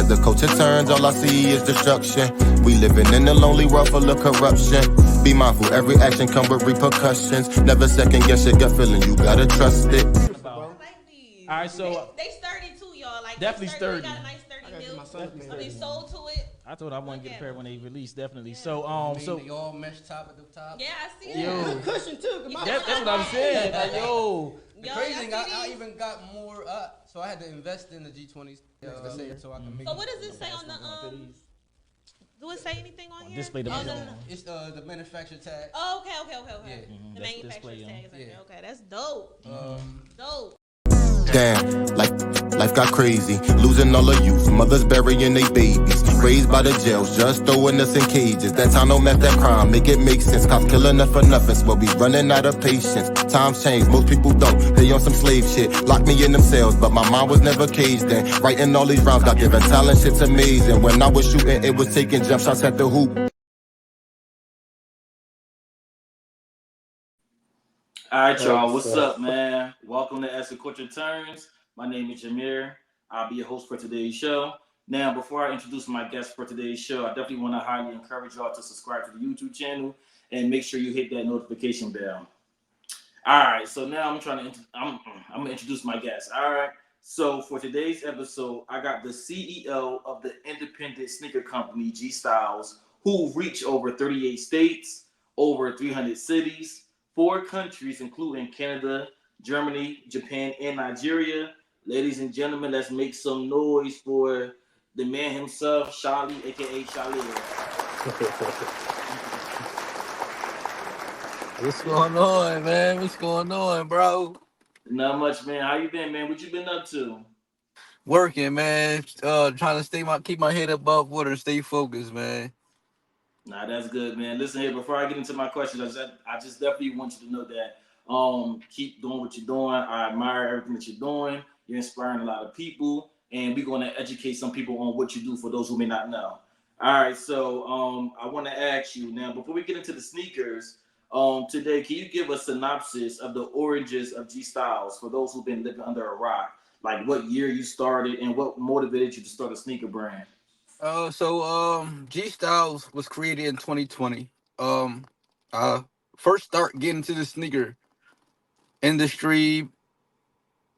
the culture turns, all I see is destruction. We living in a lonely world full of corruption. Be mindful, every action come with repercussions. Never second guess your gut feeling, you gotta trust it. All right, so they sturdy too, y'all. Like definitely they sturdy. got a nice sturdy milk. Definitely They sold to it. I told I want to get a pair when they release, definitely. So, they all mesh top at the top. Yeah, I see Yo. that. Good cushion too. that's what I'm saying. Like, yo, The crazy thing, I even got more. So I had to invest in the G20s. So I can make. So what does it say on the Do it say anything on here? Display the no. It's the manufacturer tag. Oh, okay. Yeah. The manufacturer tag is like, okay, that's dope. Dope. Damn, life got crazy. Losing all the youth, mothers burying their babies. Raised by the jails, just throwing us in cages. That time don't match that crime, make it make sense. Cops killing us for nothing, so we running out of patience. Times change, most people don't. They on some slave shit. Locked me in them cells, but my mind was never caged in. Writing all these rounds, got given talent, shit's amazing. When I was shooting, it was taking jump shots at the hoop. All right, y'all. What's up, man? Welcome to As the Culture Turns. My name is Jameer. I'll be your host for today's show. Now, before I introduce my guest for today's show, I definitely want to highly encourage y'all to subscribe to the YouTube channel and make sure you hit that notification bell. All right, so now I'm gonna introduce my guest. All right, so for today's episode, I got the CEO of the independent sneaker company Gstyles, who reach over 38 states, over 300 cities. 4 countries, including Canada, Germany, Japan, and Nigeria. Ladies and gentlemen, let's make some noise for the man himself, Charlie, aka Charlie. What's going on, man? What's going on, bro? Not much, man. How you been, man? What you been up to? Working, man. Trying to keep my head above water, stay focused, man. Nah, that's good, man. Listen here, before I get into my questions, I just definitely want you to know that keep doing what you're doing. I admire everything that you're doing. You're inspiring a lot of people, and we're going to educate some people on what you do for those who may not know. All right, so I want to ask you now, before we get into the sneakers, today, can you give a synopsis of the origins of Gstyles for those who've been living under a rock? Like what year you started and what motivated you to start a sneaker brand? Gstyles was created in 2020. I first start getting into the sneaker industry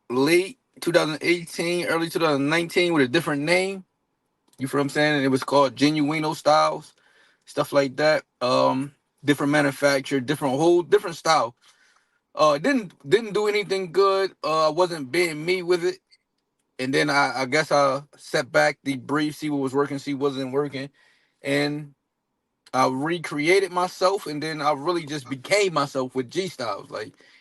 late 2018, early 2019 with a different name. You feel what I'm saying? And it was called Genuino Styles, stuff like that. Different manufacturer, different style. Didn't do anything good. I wasn't being me with it. And then I guess I set back, debrief, see what was working, see what wasn't working. And I recreated myself, and then I really just became myself with G Styles.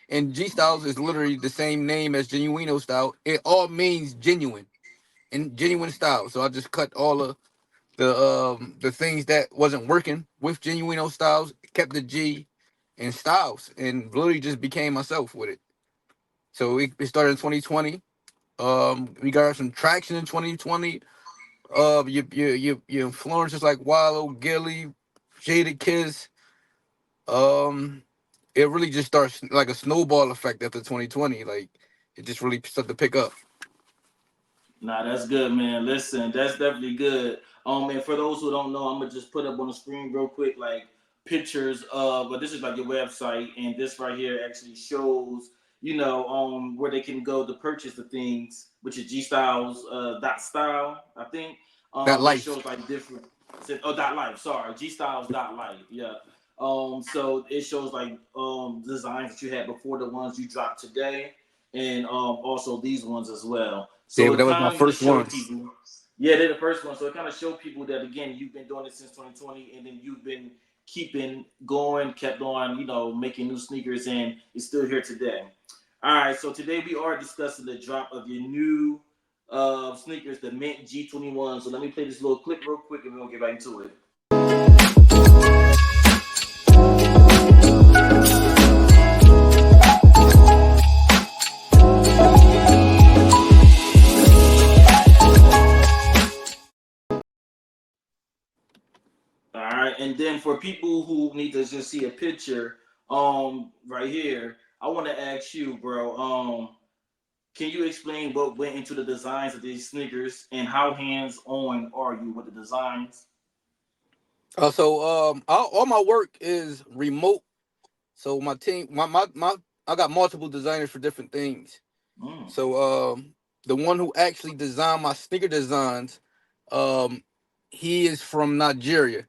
And G Styles is literally the same name as Genuino Style. It all means genuine and genuine style. So I just cut all of the things that wasn't working with Genuino Styles, kept the G and Styles, and literally just became myself with it. So it started in 2020. We got some traction in 2020. Your influencers like Wallow, Gilly, Jada Kiss. It really just starts like a snowball effect after 2020. Like it just really started to pick up. Nah, that's good, man. Listen, that's definitely good. And for those who don't know, I'm gonna just put up on the screen real quick, like pictures of. But this is like your website, and this right here actually shows, where they can go to purchase the things, which is gstyles dot style, I think. That It life. shows like different. Dot life. Sorry, gstyles dot life. Yeah. So it shows like designs that you had before the ones you dropped today, and also these ones as well. Yeah, So but it that was kind my of first just show one. people, yeah, they're the first one. So it kind of show people that again, you've been doing it since 2020, and then you've been keeping going, kept on, making new sneakers, and it's still here today. All right, so today we are discussing the drop of your new sneakers, the Mint G21. So let me play this little clip real quick, and we're gonna get right into it. All right, and then for people who need to just see a picture, right here, I want to ask you, bro, Can you explain what went into the designs of these sneakers and how hands on are you with the designs? All my work is remote. So my team, my I got multiple designers for different things. Mm, So the one who actually designed my sneaker designs, um, he is from Nigeria.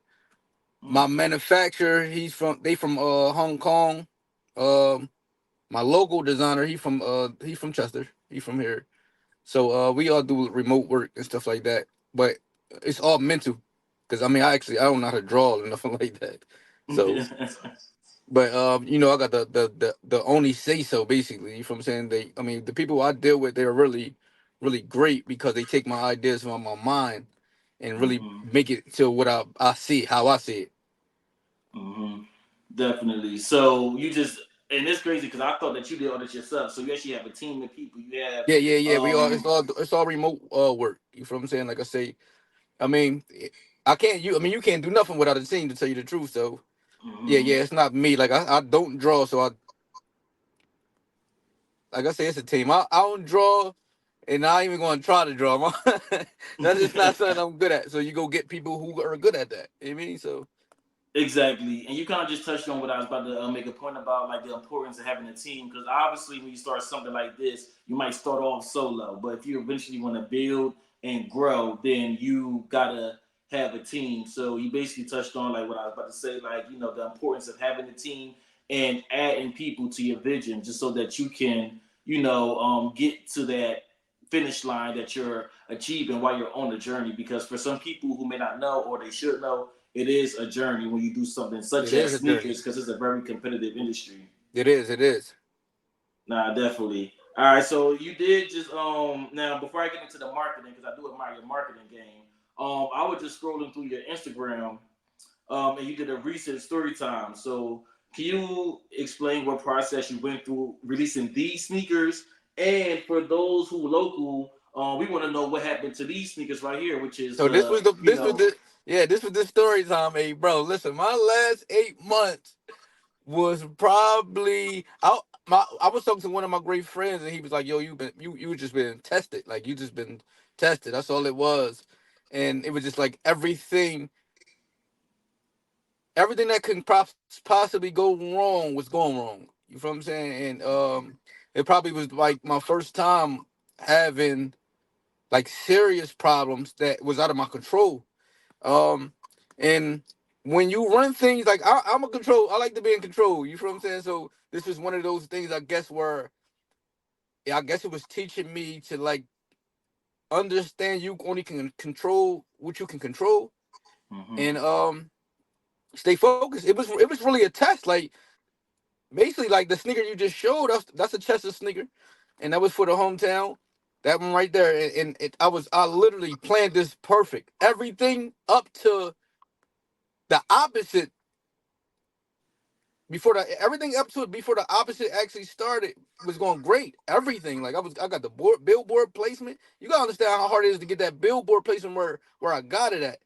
My mm, manufacturer, they from Hong Kong. Um, my local designer, he from Chester. He from here. So we all do remote work and stuff like that. But it's all mental, because I don't know how to draw or nothing like that. So, mm. but I got the only say so, basically. You know what I'm saying? The people I deal with, they're really, really great, because they take my ideas from my mind and really Hmm. make it to what I see, how I see it. Hmm. Definitely. So you just, and it's crazy because I thought that you did all this yourself. So you actually have a team of people. You have, Yeah. We all um, it's all remote work. You feel what I'm saying? Like I say, I mean, I can't you I mean you can't do nothing without a team, to tell you the truth. So mhm. it's not me. Like I don't draw, so like I say, it's a team. I don't draw, and I ain't even gonna try to draw. That's just not something I'm good at. So you go get people who are good at that. You know what I mean? So Exactly, and you kind of just touched on what I was about to make a point about, like the importance of having a team. Because obviously, when you start something like this, you might start off solo, but if you eventually want to build and grow, then you gotta have a team. So you basically touched on like what I was about to say, like the importance of having a team and adding people to your vision, just so that you can get to that finish line that you're achieving while you're on the journey. Because for some people who may not know, or they should know, it is a journey when you do something such it is as a journey. sneakers, because it's a very competitive industry. It is. It is. Nah, definitely. All right, so you did just now before I get into the marketing, because I do admire your marketing game. I was just scrolling through your Instagram, and you did a recent story time. So can you explain what process you went through releasing these sneakers? And for those who local, we want to know what happened to these sneakers right here, which is So this the was the this was the yeah this was the story time, hey bro. Listen, my last 8 months was probably I was talking to one of my great friends, and he was like, "Yo, you just been tested. Like you just been tested. That's all it was." And it was just like everything that could possibly go wrong was going wrong. You feel what I'm saying? And it probably was like my first time having like serious problems that was out of my control. Um, and when you run things like I'm a control, I like to be in control. You feel what I'm saying? So this was one of those things, I guess, where yeah, I guess it was teaching me to like understand you only can control what you can control, mm-hmm, and stay focused. It was really a test. Like basically, like the sneaker you just showed us, that's a Chester sneaker, and that was for the hometown. That one right there, and I literally planned this perfect. Everything up to the opposite before the everything up to it before the opposite actually started was going great. Everything like I got the billboard placement. You gotta understand how hard it is to get that billboard placement where I got it at.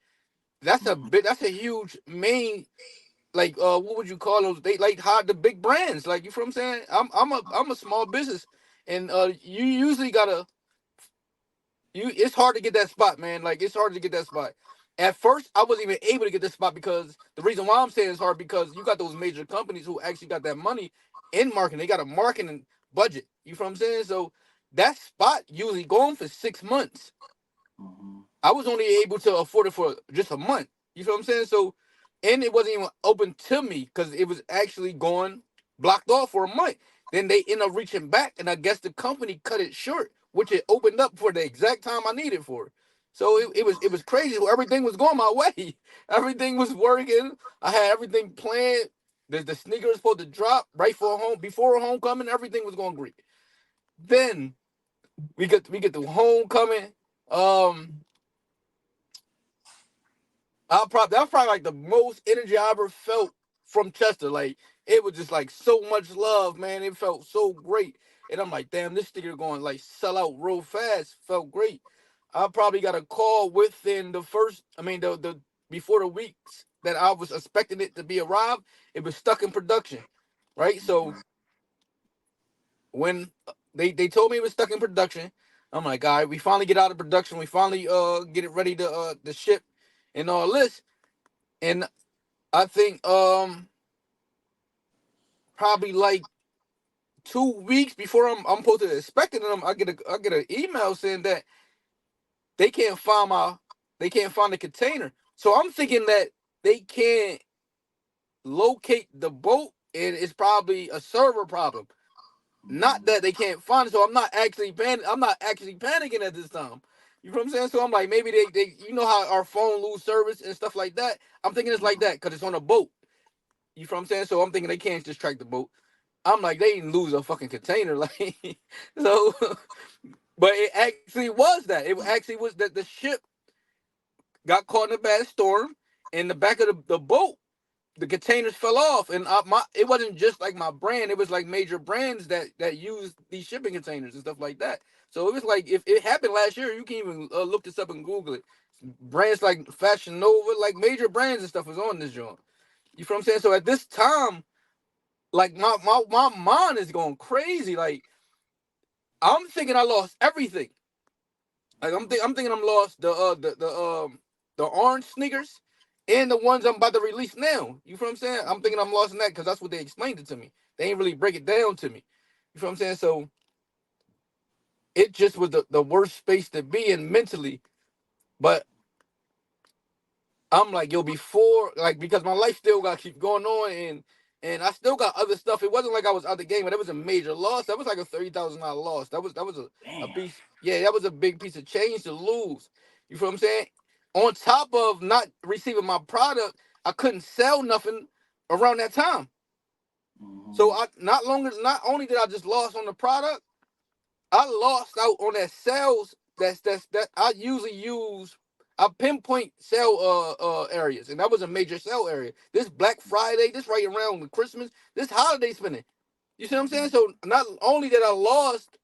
mm-hmm, That's a huge main, like what would you call those? They like hide the big brands. Like you feel what I'm saying? I'm a small business, and you usually gotta it's hard to get that spot, man. Like it's hard to get that spot. At first, I wasn't even able to get this spot, because the reason why I'm saying it's hard, because you got those major companies who actually got that money in marketing. They got a marketing budget. You feel what I'm saying? So that spot usually going for 6 months. mm-hmm. I was only able to afford it for just a month. You feel what I'm saying? So, and it wasn't even open to me, because it was actually going blocked off for a month. Then they end up reaching back, and I guess the company cut it short, which it opened up for the exact time I needed for. So it was crazy. Everything was going my way. Everything was working. I had everything planned. The sneaker was supposed to drop right for home before homecoming. Everything was going great. Then we get the homecoming. Um, that was probably like the most energy I ever felt from Chester. Like it was just like so much love, man. It felt so great. And I'm like, damn, this sticker going like sell out real fast. Felt great. I probably got a call within the first, I mean, the before the weeks that I was expecting it to be arrived, it was stuck in production, right? So when they told me it was stuck in production. I'm like, all right, we finally get out of production. We finally get it ready to ship and all this. And I think probably like 2 weeks before I'm supposed to expect it, I get an email saying that they can't find the container. So I'm thinking that they can't locate the boat, and it's probably a server problem. Not that they can't find it. So I'm not actually panicking at this time. You know what I'm saying? So I'm like, maybe they you know how our phone lose service and stuff like that. I'm thinking it's like that because it's on a boat. You know what I'm saying? So I'm thinking they can't just track the boat. I'm like, they didn't lose a fucking container, like so. But it actually was that. It actually was that the ship got caught in a bad storm, and the back of the boat, the containers fell off, and it wasn't just like my brand. It was like major brands that use these shipping containers and stuff like that. So it was like, if it happened last year, you can even look this up and Google it. Brands like Fashion Nova, like major brands and stuff was on this joint. You feel what I'm saying? So at this time, like my mind is going crazy. Like I'm thinking I lost everything. Like I'm thinking I'm lost the orange sneakers and the ones I'm about to release now. You feel what I'm saying? I'm thinking I'm lost in that because that's what they explained it to me. They ain't really break it down to me. You feel what I'm saying? So it just was the worst space to be in mentally. But I'm like, yo, before, like, because my life still got to keep going on, and I still got other stuff. It wasn't like I was out the game, but it was a major loss. That was like a $30,000 loss. That was a Damn. piece. Yeah, that was a big piece of change to lose. You feel what I'm saying? On top of not receiving my product, I couldn't sell nothing around that time. So I not only did I just lost on the product, I lost out on that sales. That I usually use. I pinpoint sale areas, and that was a major sale area. This Black Friday, this right around with Christmas, this holiday spending. You see what I'm saying? So not only did I lost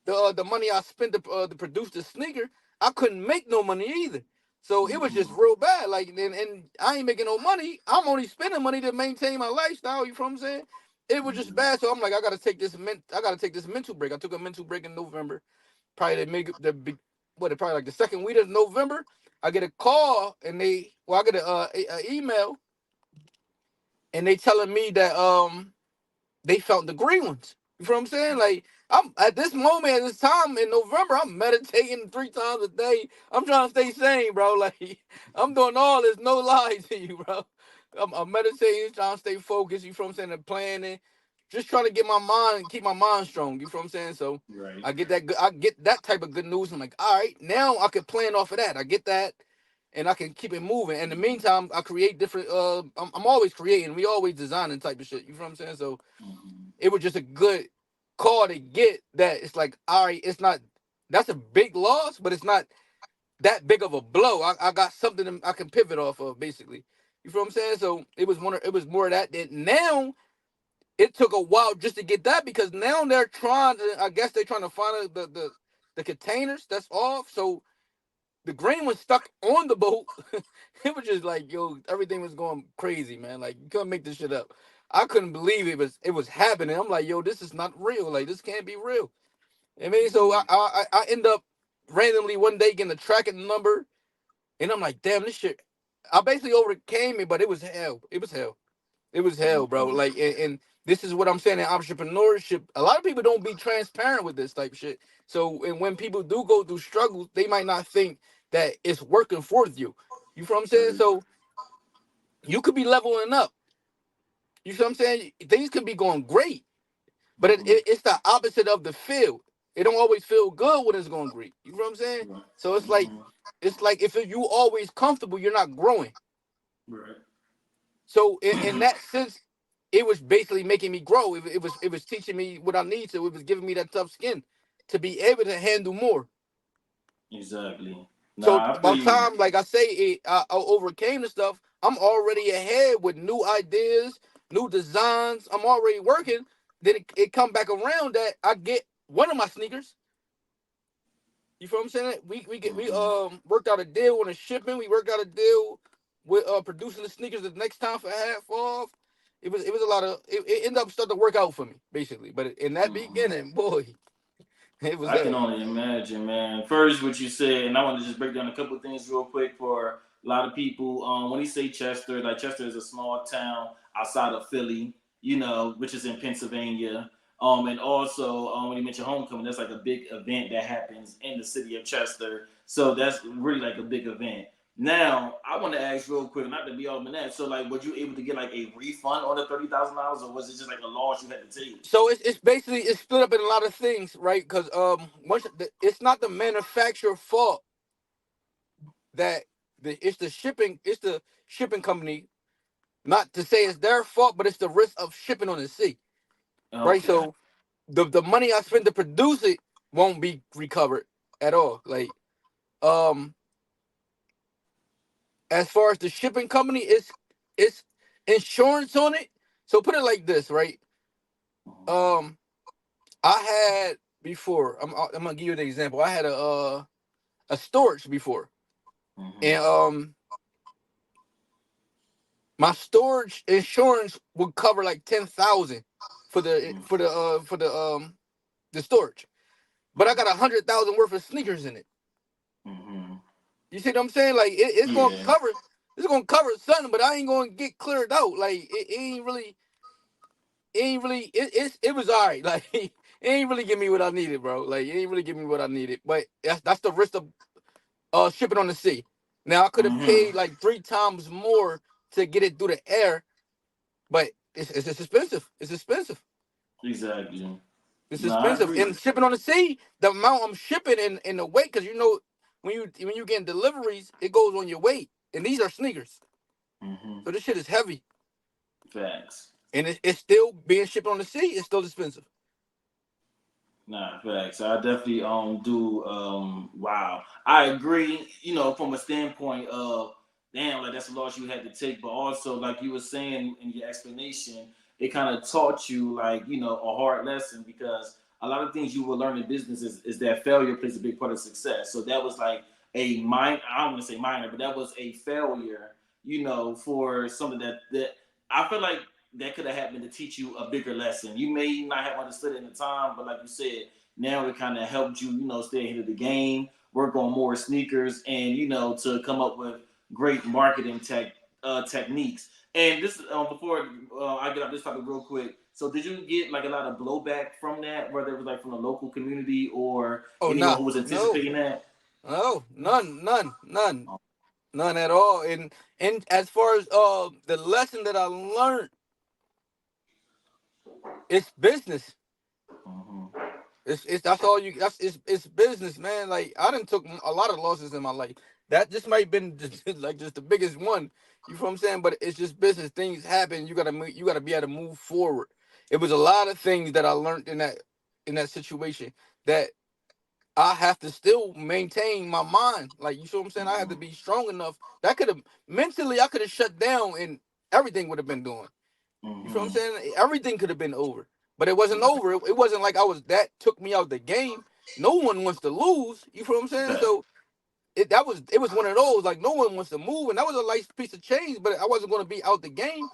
the money I spent to produce the sneaker, I couldn't make no money either. So it was just real bad. Like, and I ain't making no money. I'm only spending money to maintain my lifestyle. You know what I'm saying? It was just bad. So I'm like, I gotta take this mental break. I took a mental break in November. Probably probably like the second week of November. I get a call and I get a email, and they telling me that they found the green ones. You know what I'm saying? Like, I'm at this moment, at this time in November, I'm meditating 3 times a day. I'm trying to stay sane, bro. Like, I'm doing all this, no lies to you, bro. I'm meditating, trying to stay focused. You know what I'm saying? And planning, just trying to keep my mind strong. You know what I'm saying? So Right. I get that type of good news. I'm like, all right, now I can plan off of that. I get that, and I can keep it moving. In the meantime, I create different. I'm always creating. We always designing type of shit. You know what I'm saying? So it was just a good call to get that. It's like, all right, it's not, that's a big loss, but it's not that big of a blow. I got something I can pivot off of, basically. You feel what I'm saying? So it was more of that. Now it took a while just to get that, because now they're trying to, I guess they're trying to find the containers that's off. So the grain was stuck on the boat. It was just like, yo, everything was going crazy, man. Like, you couldn't make this shit up. I couldn't believe it was happening. I'm like, yo, this is not real. Like, this can't be real. I mean, so I end up randomly one day getting a tracking number, and I'm like, damn, this shit. I basically overcame it, but it was hell. It was hell. It was hell, bro. Like, and this is what I'm saying in entrepreneurship. A lot of people don't be transparent with this type of shit. So, and when people do go through struggles, they might not think that it's working for you. You feel what I'm saying? So you could be leveling up. You feel what I'm saying? Things could be going great, but it's the opposite of the feel. It don't always feel good when it's going great. You know what I'm saying? So it's like if you always comfortable, you're not growing. Right. So in that sense, it was basically making me grow. It was teaching me what I need to. It was giving me that tough skin to be able to handle more. Exactly. So Nah, I by feel the you. time, like I say, I overcame the stuff, I'm already ahead with new ideas, new designs. I'm already working. Then it come back around that I get one of my sneakers. You feel what I'm saying? We worked out a deal on a shipping. We worked out a deal with producing the sneakers the next time for half off. it was a lot of it ended up starting to work out for me basically. But in that beginning, boy, it was I can only imagine, man. First, what you said, and I want to just break down a couple of things real quick for a lot of people. When you say Chester, like Chester is a small town outside of Philly, which is in Pennsylvania. And also, when you mention homecoming, that's like a big event that happens in the city of Chester. So that's really like a big event. Now, I want to ask real quick, not to be all in that. So, like, were you able to get like a refund on the $30,000, or was it just like a loss you had to take? So it's basically it's split up in a lot of things, right? Because it's not the manufacturer fault that it's the shipping company. Not to say it's their fault, but it's the risk of shipping on the sea, right? Okay. So the money I spent to produce it won't be recovered at all. Like as far as the shipping company, it's insurance on it. So put it like this, right? I had before. I'm gonna give you an example. I had a storage before, and my storage insurance would cover like 10,000 for the storage, but I got 100,000 worth of sneakers in it. You see what I'm saying? Like it's gonna Yeah. cover. It's gonna cover something, but I ain't gonna get cleared out. Like it ain't really. It was all right. Like it ain't really give me what I needed, bro. Like it ain't really give me what I needed. But that's the risk of shipping on the sea. Now I could have paid like 3 times more to get it through the air, but it's expensive. It's expensive. Exactly. It's No, I expensive. agree. And shipping on the sea, the amount I'm shipping in the weight, because when you getting deliveries, it goes on your weight. And these are sneakers. So this shit is heavy. Facts. And it's still being shipped on the sea, it's still expensive. Nah, facts. I definitely do wow. I agree, from a standpoint of damn, like that's a loss you had to take, but also like you were saying in your explanation, it kind of taught you like, a hard lesson because a lot of things you will learn in business is that failure plays a big part of success. So that was like I don't want to say minor, but that was a failure, for something that I feel like that could have happened to teach you a bigger lesson. You may not have understood it in the time, but like you said, now it kind of helped you, stay ahead of the game, work on more sneakers, and to come up with great marketing techniques. And this before I get off this topic real quick. So did you get like a lot of blowback from that, whether it was like from the local community or Oh anyone nah. who was No. anticipating that? No, none at all. And as far as the lesson that I learned, it's business. It's that's all you it's business, man. Like I done took a lot of losses in my life. That just might have been just the biggest one. You know what I'm saying? But it's just business. Things happen. You gotta be able to move forward. It was a lot of things that I learned in that situation that I have to still maintain my mind. Like you see what I'm saying? I have to be strong enough. That could have mentally I could have shut down and everything would have been doing. You feel what I'm saying? Everything could have been over. But it wasn't over. It wasn't like that took me out the game. No one wants to lose. You feel what I'm saying? So it was one of those, like no one wants to move. And that was a nice piece of change, but I wasn't gonna be out the game.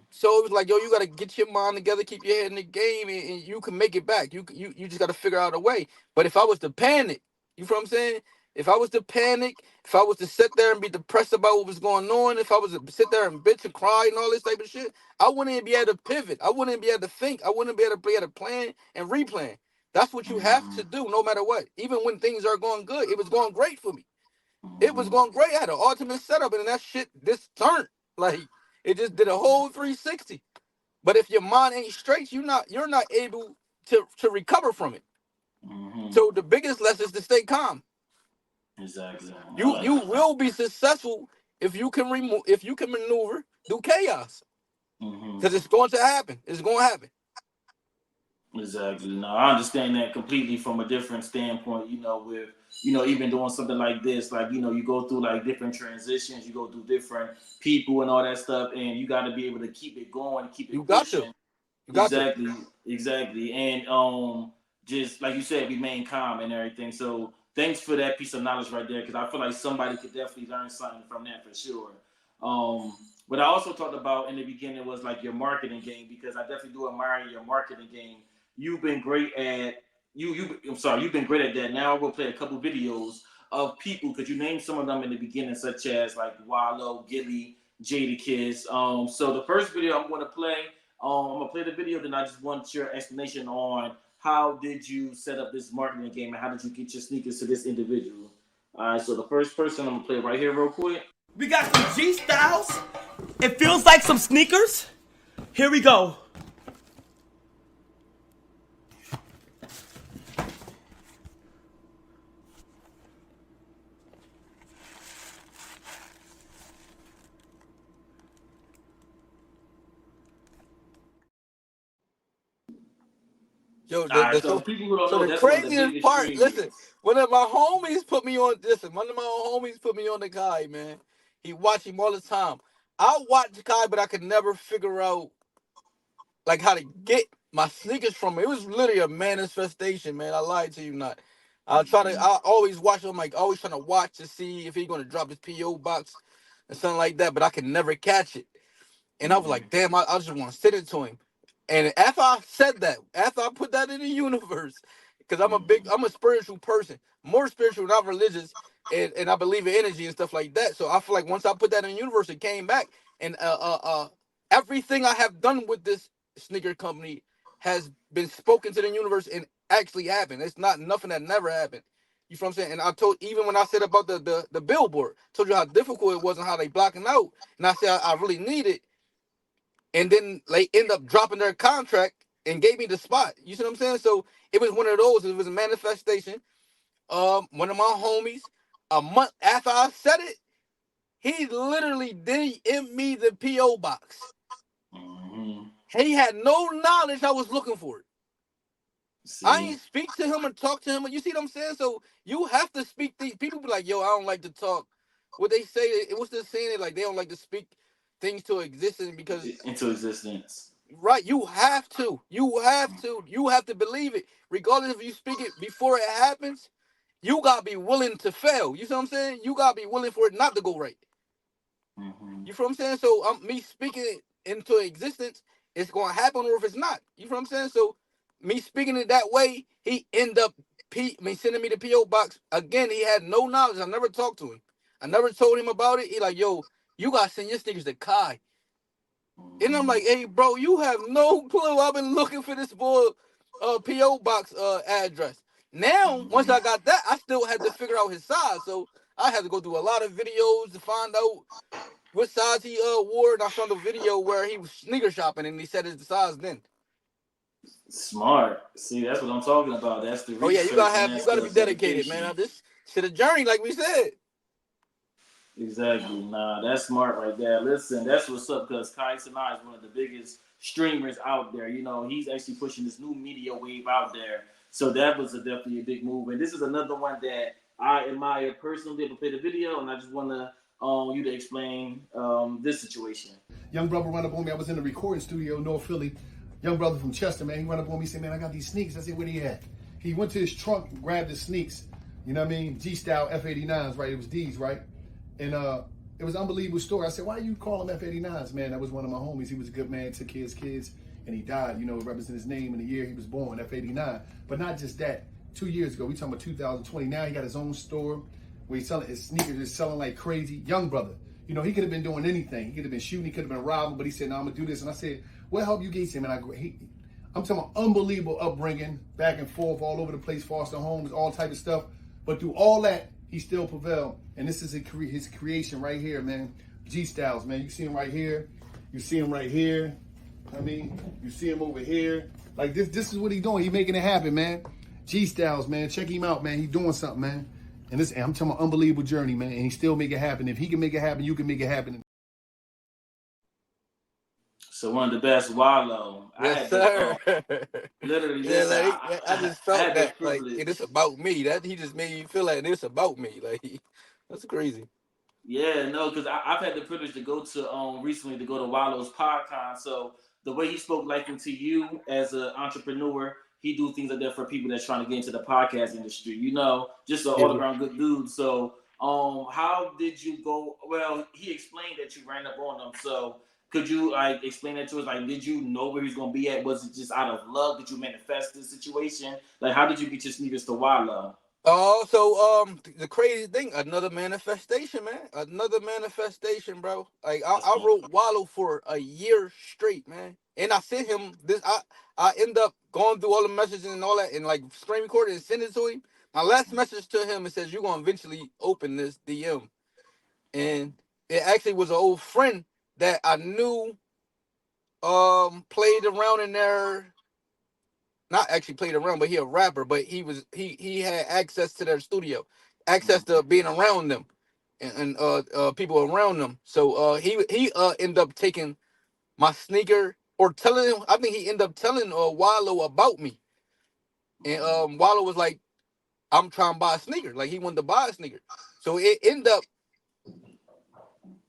So it was like, yo, you gotta get your mind together, keep your head in the game, and you can make it back. You just gotta figure out a way. But if I was to panic, you feel what I'm saying? If I was to panic, if I was to sit there and be depressed about what was going on, if I was to sit there and bitch and cry and all this type of shit, I wouldn't be able to pivot. I wouldn't be able to think. I wouldn't be able to plan and replan. That's what you have to do no matter what. Even when things are going good, it was going great for me. It was going great. I had an ultimate setup, and that shit this turned. Like it just did a whole 360. But if your mind ain't straight, you're not able to recover from it. So the biggest lesson is to stay calm. Exactly. You will be successful if you can maneuver through chaos. Because it's going to happen. It's going to happen. Exactly. No, I understand that completely from a different standpoint, with, even doing something like this, like, you go through like different transitions, you go through different people and all that stuff, and you got to be able to keep it going, keep You it got to. pushing. You got to. Exactly. Exactly. And just like you said, remain calm and everything. So thanks for that piece of knowledge right there, because I feel like somebody could definitely learn something from that for sure. What I also talked about in the beginning was like your marketing game, because I definitely do admire your marketing game. You've been great at you've been great at that. Now I will play a couple videos of people. Could you name some of them in the beginning, such as like Wallow, Gilly, Jada Kiss? So the first video I'm going to play, I'm gonna play the video. Then I just want your explanation on how did you set up this marketing game and how did you get your sneakers to this individual. All right, so the first person I'm gonna play right here, real quick. We got some Gstyles. It feels like some sneakers. Here we go. Yo, Alright, so people who don't know, the that's one of the craziest biggest part, streamers. listen, one of my homies put me on the guy, man. He watch him all the time. I watch Kai, but I could never figure out like how to get my sneakers from him. It was literally a manifestation, man. I lied to you not. I always watch him, like always trying to watch to see if he's gonna drop his PO box and something like that, but I could never catch it. And I was like, damn, I just want to send it to him. And after I said that, after I put that in the universe, because I'm a spiritual person, more spiritual, not religious, and I believe in energy and stuff like that. So I feel like once I put that in the universe, it came back, and everything I have done with this sneaker company has been spoken to the universe and actually happened. It's not nothing that never happened. You feel what I'm saying? And I told, even when I said about the billboard, told you how difficult it was and how they blocking out, and I said I really need it. And then they end up dropping their contract and gave me the spot. You see what I'm saying? So it was one of those. It was a manifestation. One of my homies, a month after I said it, he literally DM'd me the PO box. Mm-hmm. He had no knowledge I was looking for it. See? I ain't speak to him and talk to him. You see what I'm saying? So you have to speak. People be like, yo, I don't like to talk. What they say, what's the saying? Like, they don't like to speak things to existence because into existence. Right, you have to believe it, regardless if you speak it before it happens. You gotta be willing to fail. You see what I'm saying? You gotta be willing for it not to go right. Mm-hmm. You feel what I'm saying? So me speaking it into existence, it's gonna happen, or if it's not. You feel what I'm saying? So me speaking it that way, he end up sending me the PO box again. He had no knowledge. I never talked to him. I never told him about it. He like, yo, you gotta send your sneakers to Kai. And I'm like, hey, bro, you have no clue. I've been looking for this boy PO box address. Now, once I got that, I still had to figure out his size. So I had to go through a lot of videos to find out what size he wore. And I found a video where he was sneaker shopping and he said his size then. Smart. See, that's what I'm talking about. That's the research. Oh yeah, you gotta be dedicated, man. Now, this to the journey, like we said. Exactly. Nah, that's smart right there. Listen, that's what's up, because Kai Cenat is one of the biggest streamers out there. You know, he's actually pushing this new media wave out there. So that was definitely a big move. And this is another one that I admire personally. To play the video, and I just want to you to explain this situation. Young brother run up on me. I was in the recording studio in North Philly. Young brother from Chester, man. He run up on me and said, man, I got these sneaks. I said, where he at? He went to his trunk and grabbed his sneaks. You know what I mean? G-style F89s, right? It was D's, right? And it was an unbelievable story. I said, why do you call them F89s? Man, that was one of my homies. He was a good man, took care of his kids, and he died. You know, represent his name and the year he was born, F89. But not just that. 2 years ago, we talking about 2020. Now he got his own store where he's selling his sneakers, is selling like crazy. Young brother. You know, he could have been doing anything. He could have been shooting, he could have been robbing, but he said, no, I'm going to do this. And I said, what help you get him? And I'm talking about unbelievable upbringing, back and forth, all over the place, foster homes, all type of stuff. But through all that, he still prevailed. And this is his creation right here, man. Gstyles, man. You see him right here. You see him right here. I mean, you see him over here. Like, this is what he's doing. He's making it happen, man. Gstyles, man. Check him out, man. He's doing something, man. And I'm talking about unbelievable journey, man. And he still make it happen. If he can make it happen, you can make it happen. So one of the best, Wallow. Yes, sir. Literally, yeah, listen, like, I just felt that, like, it's about me. That he just made me feel like it's about me. Like, that's crazy. Yeah, no, because I've had the privilege to go to recently to go to Wallow's podcast. So the way he spoke like into you as an entrepreneur, he do things like that for people that's trying to get into the podcast industry. You know, just an all around good dude. So How did you go? Well, he explained that you ran up on them. So could you like explain that to us? Like, did you know where he was gonna be at? Was it just out of luck? Did you manifest this situation? Like, how did you get your sneakers to Wallow? Oh, so the crazy thing, another manifestation, man. Another manifestation, bro. Like That's I going. wrote Wallow for a year straight, man. And I sent him this. I end up going through all the messages and all that, and like screen record it and send it to him. My last message to him, it says you're gonna eventually open this DM, and it actually was an old friend that I knew. Played around in there, not actually played around, but he a rapper, but he had access to their studio, access to being around them, and people around them. So he ended up taking my sneaker or telling him. I think he ended up telling Wallow about me, and Wallow was like, "I'm trying to buy a sneaker." Like he wanted to buy a sneaker, so it ended up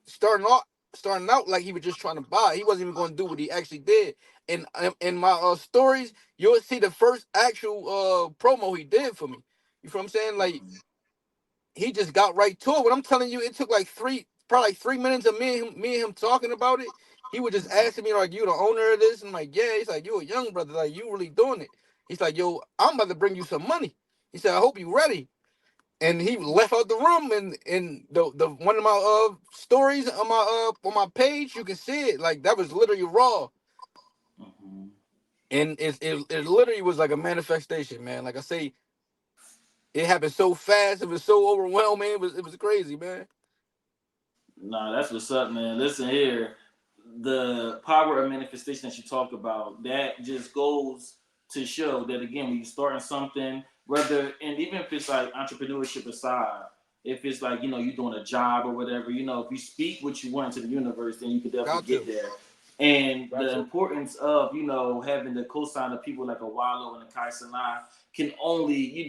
starting off starting out like he was just trying to buy. He wasn't even going to do what he actually did. And in my stories, you'll see the first actual promo he did for me. You feel what I'm saying? Like he just got right to it. What I'm telling you, it took like probably like 3 minutes of me and him talking about it. He was just asking me like, "You the owner of this?" And I'm like, "Yeah." He's like, "You a young brother, like you really doing it." He's like, "Yo, I'm about to bring you some money." He said, "I hope you ready." And he left out the room, and the one of my stories on my page, you can see it, like that was literally raw. Mhm. And it literally was like a manifestation, man. Like I say, it happened so fast, it was so overwhelming, it was crazy, man. Nah, that's what's up, man. Listen here, the power of manifestation that you talk about, that just goes to show that again, when you're starting something, whether and even if it's like entrepreneurship aside, if it's like you're doing a job or whatever, if you speak what you want to the universe, then you could definitely Got get to. there. And Got the to. importance of having the cosign of people like a Wallow and a Kai Sanai can only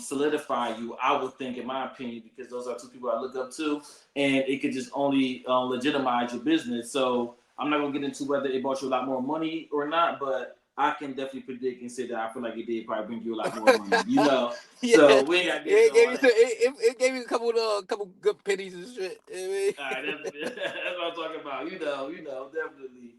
solidify you. I would think, in my opinion, because those are two people I look up to, and it could just only legitimize your business. So I'm not gonna get into whether it brought you a lot more money or not, but I can definitely predict and say that I feel like it did probably bring you a lot more money. Yeah, So we ain't gotta get it into gave all me that. it gave me a couple good pennies and shit. You know what I mean? All right, that's what I'm talking about. Definitely.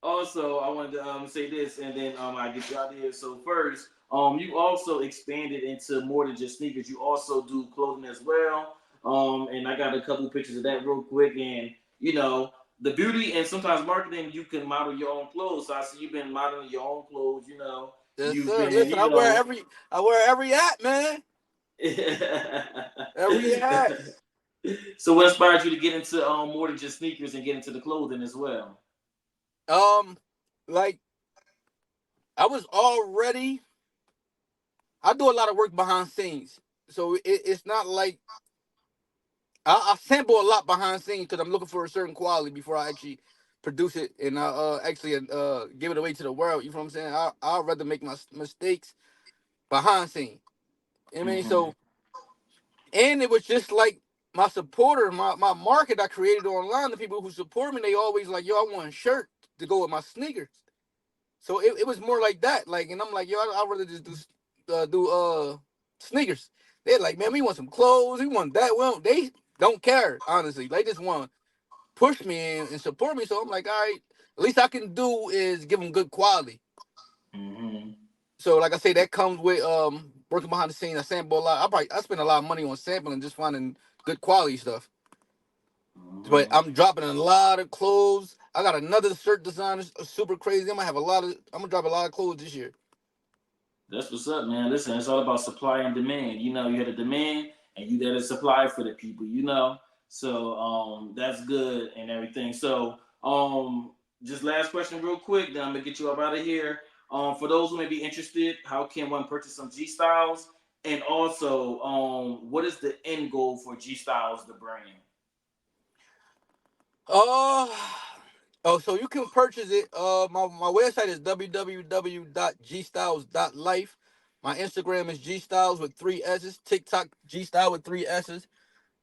Also, I wanted to say this, and then I get you out of here. So first, you also expanded into more than just sneakers. You also do clothing as well. And I got a couple pictures of that real quick. And the beauty and sometimes marketing, you can model your own clothes. So I see you've been modeling your own clothes. Yes, You've sir. been, Listen, I wear every hat, man. Every hat. So what inspired you to get into more than just sneakers and get into the clothing as well? Um, like I was already. I do a lot of work behind scenes, so it's not like I sample a lot behind scenes because I'm looking for a certain quality before I actually produce it and I actually give it away to the world. You know what I'm saying? I'd rather make my mistakes behind scene. You know what I mean? Mm-hmm. So, and it was just like my supporter, my market I created online. The people who support me, they always like, "Yo, I want a shirt to go with my sneakers." So it was more like that. Like, and I'm like, "Yo, I'd rather just do sneakers." They're like, "Man, we want some clothes. We want that." Well, they don't care, honestly. They just want to push me and support me. So I'm like, all right, at least I can do is give them good quality. Mm-hmm. So like I say, that comes with working behind the scenes. I sample a lot. I spend a lot of money on sampling, just finding good quality stuff. But Mm-hmm. I'm dropping a lot of clothes. I got another shirt design that's super crazy. I'm gonna drop a lot of clothes this year. That's what's up, man. Listen, it's all about supply and demand. You had a demand and you got a supply for the people. So that's good and everything. So just last question real quick, then I'm gonna get you up out of here. For those who may be interested, how can one purchase some G Styles? And also, what is the end goal for G Styles, the brand? Uh oh, so you can purchase it. My website is www.gstyles.life. My Instagram is gstyles with three s's. TikTok gstyle with three s's.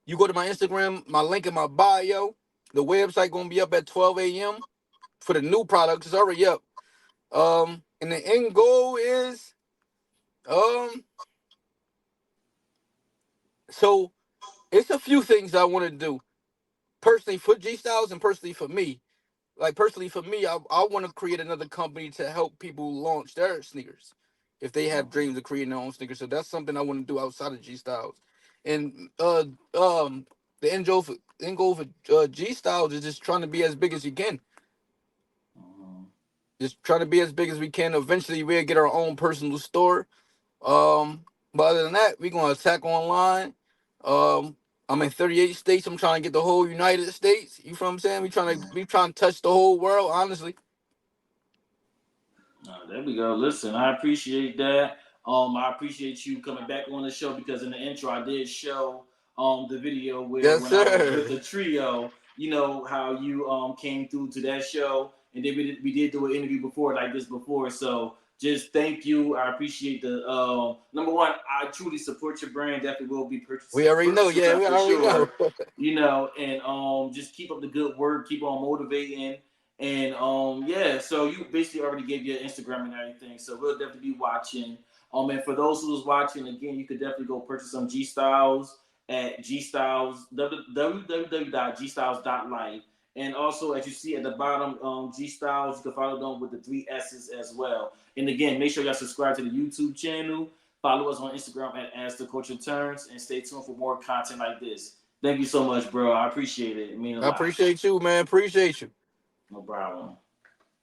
You go to my Instagram, my link in my bio. The website gonna be up at 12 a.m. for the new products. It's already up. And the end goal is um So it's a few things I want to do personally for G Styles and personally for me. Like personally for me, I want to create another company to help people launch their sneakers if they have dreams of creating their own sneakers. So that's something I want to do outside of G Styles. And the end goal for G Styles is just trying to be as big as you can. Just trying to be as big as we can. Eventually, we'll get our own personal store. But other than that, we're gonna attack online. I'm in 38 states. I'm trying to get the whole United States. You feel what I'm saying? We trying to touch the whole world. Honestly, There we go. Listen, I appreciate that. I appreciate you coming back on the show because in the intro I did show the video where yes, when I was with sir. the trio, you know how you came through to that show, and then we did do an interview before like this before. So just thank you. I appreciate the number one. I truly support your brand. Definitely will be We already know. purchasing Yeah, that we for already know. sure. You know, and just keep up the good work. Keep on motivating. And yeah, so you basically already gave your Instagram and everything. So we'll definitely be watching. And for those who's watching, again, you could definitely go purchase some G Styles at G Styles www.gstyles.life. And also, as you see at the bottom, G Styles, you can follow them with the 3 S's as well. And again, make sure y'all subscribe to the YouTube channel. Follow us on Instagram at As the Culture Turns, and stay tuned for more content like this. Thank you so much, bro. I appreciate it. It means a I lot. appreciate you, man. Appreciate you. No problem.